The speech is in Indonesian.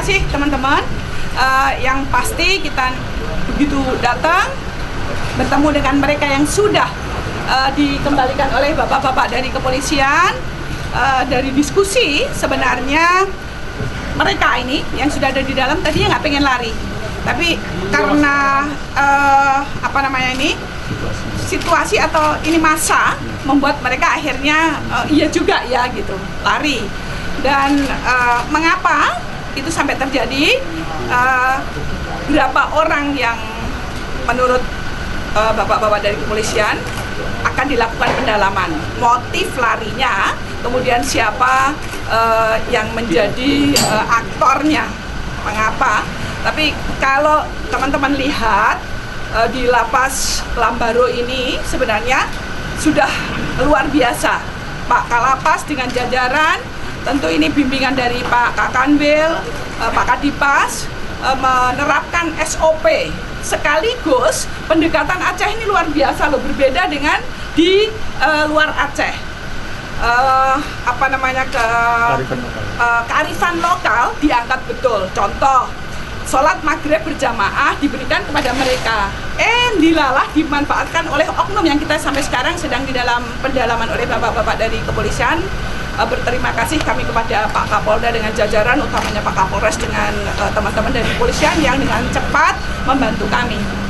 kasih teman-teman. Yang pasti kita begitu datang bertemu dengan mereka yang sudah dikembalikan oleh bapak-bapak dari kepolisian. Dari diskusi sebenarnya mereka ini yang sudah ada di dalam tadinya nggak pengen lari, tapi karena situasi atau ini masa membuat mereka akhirnya iya juga ya gitu lari. Dan mengapa itu sampai terjadi? Berapa orang yang menurut bapak-bapak dari kepolisian akan dilakukan pendalaman motif larinya, kemudian siapa yang menjadi aktornya, mengapa. Tapi kalau teman-teman lihat di lapas Lambaro ini sebenarnya sudah luar biasa. Pak Kalapas dengan jajaran, tentu ini bimbingan dari Pak Kakanwil, Pak Kadipas, menerapkan SOP. Sekaligus pendekatan Aceh ini luar biasa loh, berbeda dengan di luar Aceh. Kearifan lokal diangkat betul. Contoh, sholat maghrib berjamaah diberikan kepada mereka. Dilalah dimanfaatkan oleh oknum yang kita sampai sekarang sedang di dalam pendalaman oleh bapak-bapak dari kepolisian. Berterima kasih kami kepada Pak Kapolda dengan jajaran, utamanya Pak Kapolres dengan teman-teman dari kepolisian yang dengan cepat membantu kami.